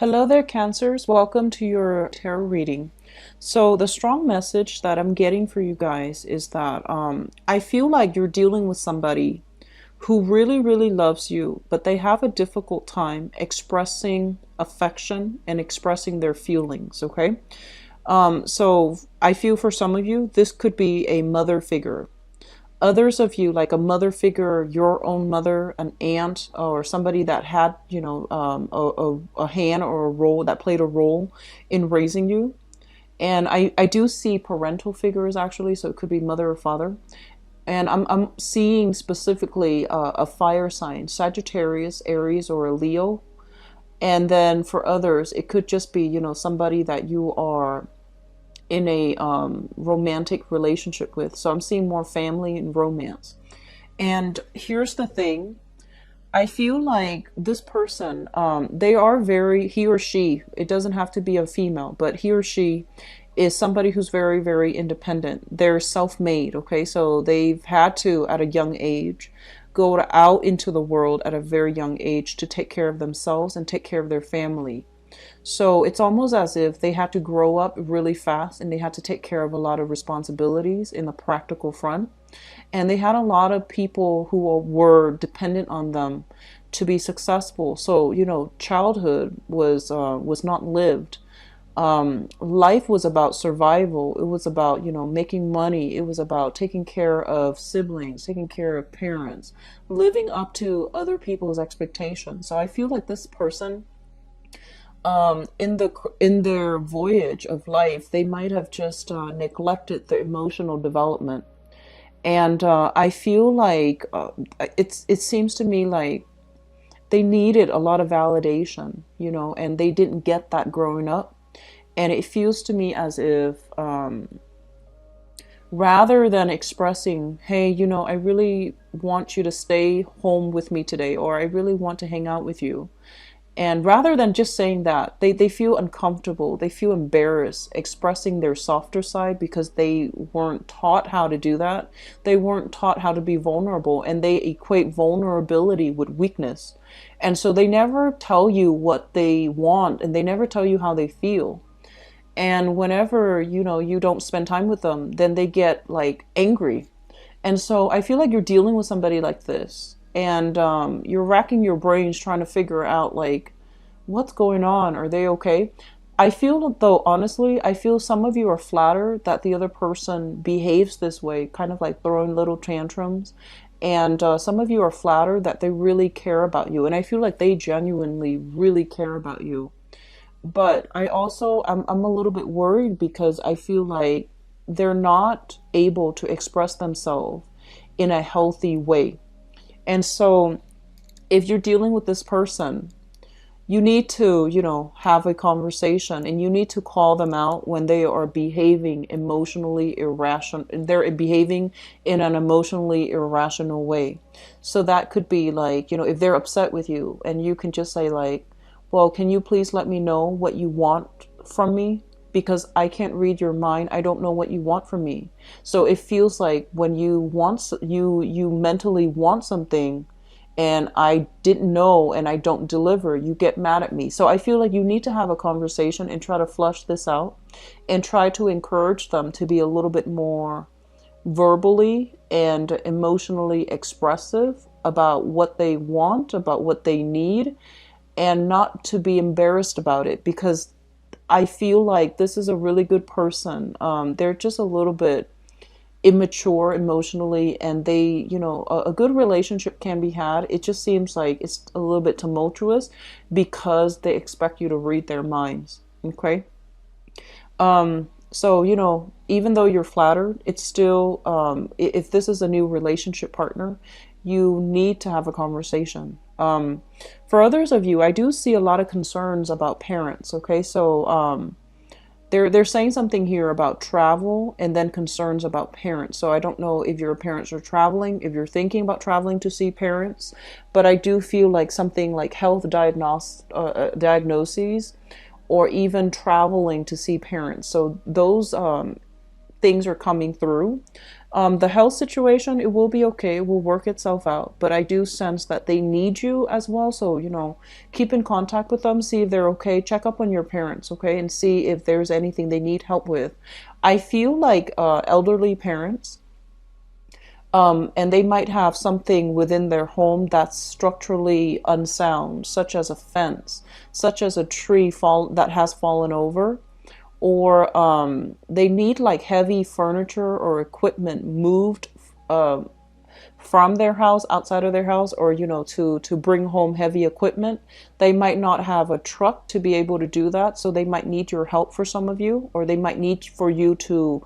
Hello there, Cancers. Welcome to your tarot reading. So, the strong message that I'm getting for you guys is that I feel like you're dealing with somebody who really, really loves you, but they have a difficult time expressing affection and expressing their feelings, okay? So, I feel for some of you, this could be a mother figure. Others of you, like a mother figure, your own mother, an aunt, or somebody that had, a hand or a role that played a role in raising you. And I do see parental figures actually, so it could be mother or father. And I'm seeing specifically a fire sign, Sagittarius, Aries, or a Leo. And then for others, it could just be, somebody that you are in a romantic relationship with. So I'm seeing more family and romance. And here's the thing. I feel like this person, they are very, he or she, it doesn't have to be a female, but he or she is somebody who's very, very independent. They're self-made, okay? So they've had to, at a young age, out into the world at a very young age to take care of themselves and take care of their family. So it's almost as if they had to grow up really fast and they had to take care of a lot of responsibilities in the practical front. And they had a lot of people who were dependent on them to be successful. So, childhood was not lived. Life was about survival. It was about, making money. It was about taking care of siblings, taking care of parents, living up to other people's expectations. So I feel like this person, in their voyage of life, they might have just neglected their emotional development. And I feel like it seems to me like they needed a lot of validation, and they didn't get that growing up. And it feels to me as if rather than expressing, hey, I really want you to stay home with me today, or I really want to hang out with you. And rather than just saying that, they feel uncomfortable, they feel embarrassed expressing their softer side because they weren't taught how to do that. They weren't taught how to be vulnerable, and they equate vulnerability with weakness. And so they never tell you what they want and they never tell you how they feel. And whenever, you don't spend time with them, then they get like angry. And so I feel like you're dealing with somebody like this, and you're racking your brains trying to figure out like what's going on. Are they okay? I feel though, honestly, I feel some of you are flattered that the other person behaves this way, kind of like throwing little tantrums. And some of you are flattered that they really care about you. And I feel like they genuinely really care about you. But I'm a little bit worried because I feel like they're not able to express themselves in a healthy way. And so if you're dealing with this person, you need to, have a conversation, and you need to call them out when they are behaving emotionally irrational. They're behaving in an emotionally irrational way. So that could be like, if they're upset with you, and you can just say like, well, can you please let me know what you want from me? Because I can't read your mind. I don't know what you want from me. So it feels like when you mentally want something and I didn't know and I don't deliver, you get mad at me. So I feel like you need to have a conversation and try to flush this out and try to encourage them to be a little bit more verbally and emotionally expressive about what they want, about what they need, and not to be embarrassed about it, because I feel like this is a really good person. They're just a little bit immature emotionally, and they, a good relationship can be had. It just seems like it's a little bit tumultuous because they expect you to read their minds. Okay. So, even though you're flattered, it's still, if this is a new relationship partner, you need to have a conversation. For others of you, I do see a lot of concerns about parents. Okay. So, they're saying something here about travel and then concerns about parents. So I don't know if your parents are traveling, if you're thinking about traveling to see parents, but I do feel like something like diagnoses, or even traveling to see parents. So those things are coming through. The health situation, it will be okay. It will work itself out. But I do sense that they need you as well. So, keep in contact with them, see if they're okay. Check up on your parents, okay? And see if there's anything they need help with. I feel like elderly parents, and they might have something within their home that's structurally unsound, such as a fence, such as a tree that has fallen over, or they need like heavy furniture or equipment moved uh, from their house, outside of their house, or to bring home heavy equipment. They might not have a truck to be able to do that, so they might need your help for some of you, or they might need for you to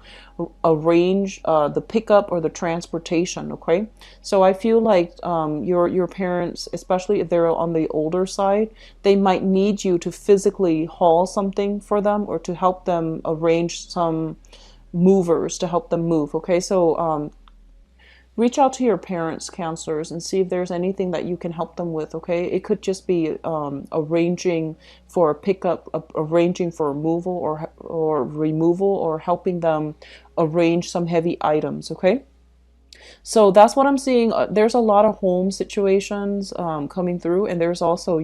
arrange the pickup or the transportation. Okay, so I feel like your parents, especially if they're on the older side, they might need you to physically haul something for them, or to help them arrange some movers to help them move. Okay, so reach out to your parents' counselors and see if there's anything that you can help them with. Okay, it could just be arranging for a pickup, arranging for removal, or removal, or helping them arrange some heavy items. Okay, so that's what I'm seeing. There's a lot of home situations coming through, and there's also,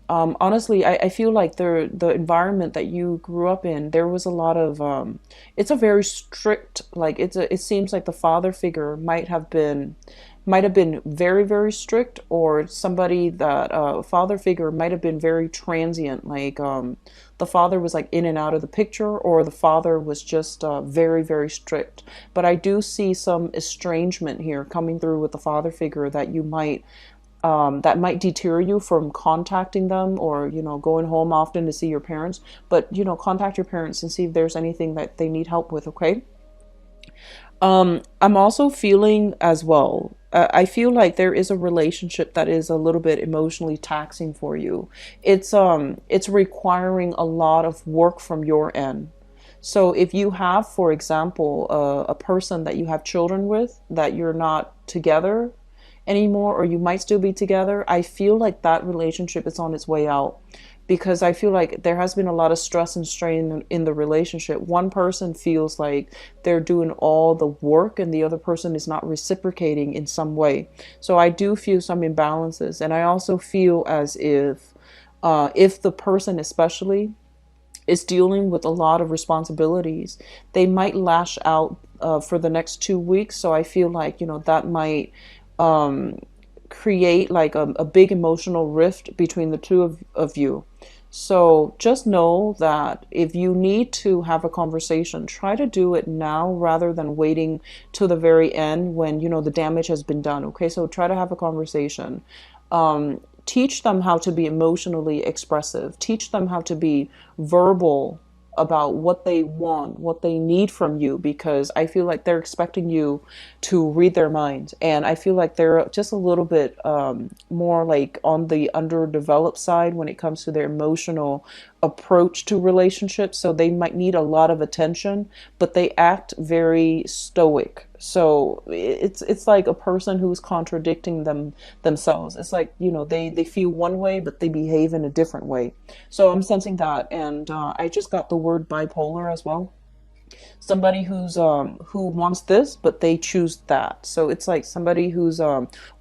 honestly, I feel like the environment that you grew up in, there was a lot of it's a very strict, like it seems like the father figure might have been very, very strict, or somebody that father figure might have been very transient, like the father was like in and out of the picture, or the father was just very, very strict. But I do see some estrangement here coming through with the father figure that might deter you from contacting them, or going home often to see your parents. But contact your parents and see if there's anything that they need help with. Okay. I'm also feeling as well. I feel like there is a relationship that is a little bit emotionally taxing for you. It's requiring a lot of work from your end. So if you have, for example, a person that you have children with, that you're not together anymore, or you might still be together, I feel like that relationship is on its way out, because I feel like there has been a lot of stress and strain in the relationship. One person feels like they're doing all the work, and the other person is not reciprocating in some way. So I do feel some imbalances, and I also feel as if the person especially is dealing with a lot of responsibilities, they might lash out for the next 2 weeks. So I feel like, that might create like a big emotional rift between the two of you. So just know that if you need to have a conversation, try to do it now rather than waiting till the very end when, the damage has been done. Okay, so try to have a conversation. Teach them how to be emotionally expressive. Teach them how to be verbal about what they want, what they need from you, because I feel like they're expecting you to read their minds. And I feel like they're just a little bit more like on the underdeveloped side when it comes to their emotional approach to relationships. So they might need a lot of attention, but they act very stoic. So it's like a person who's contradicting themselves. It's like, they feel one way, but they behave in a different way. So I'm sensing that, and I just got the word bipolar as well. Somebody who wants this, but they choose that. So it's like somebody who's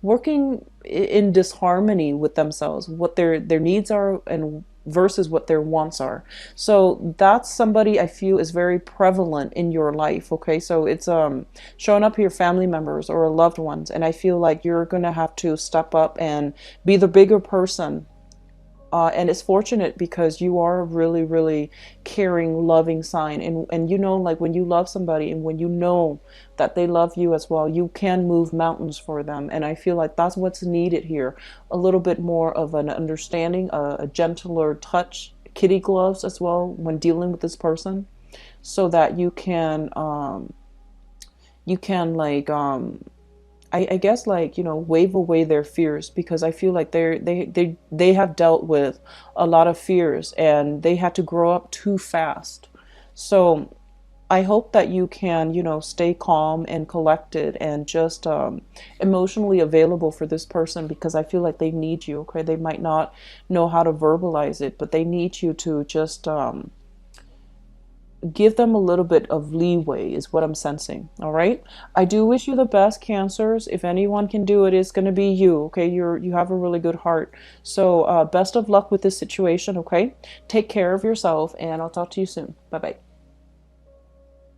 working in disharmony with themselves, what their needs are, and versus what their wants are. So that's somebody I feel is very prevalent in your life. Okay, so it's showing up here, family members or loved ones, and I feel like you're gonna have to step up and be the bigger person. And it's fortunate because you are a really, really caring, loving sign. And like when you love somebody, and when you know that they love you as well, you can move mountains for them. And I feel like that's what's needed here. A little bit more of an understanding, a gentler touch, kitty gloves as well when dealing with this person, so that you can like I guess like wave away their fears, because I feel like they have dealt with a lot of fears, and they had to grow up too fast. So I hope that you can stay calm and collected, and just emotionally available for this person, because I feel like they need you. Okay, they might not know how to verbalize it, but they need you to just give them a little bit of leeway is what I'm sensing. All right. I do wish you the best, Cancers. If anyone can do it, it's going to be you. Okay. You have a really good heart. So best of luck with this situation. Okay. Take care of yourself, and I'll talk to you soon. Bye bye.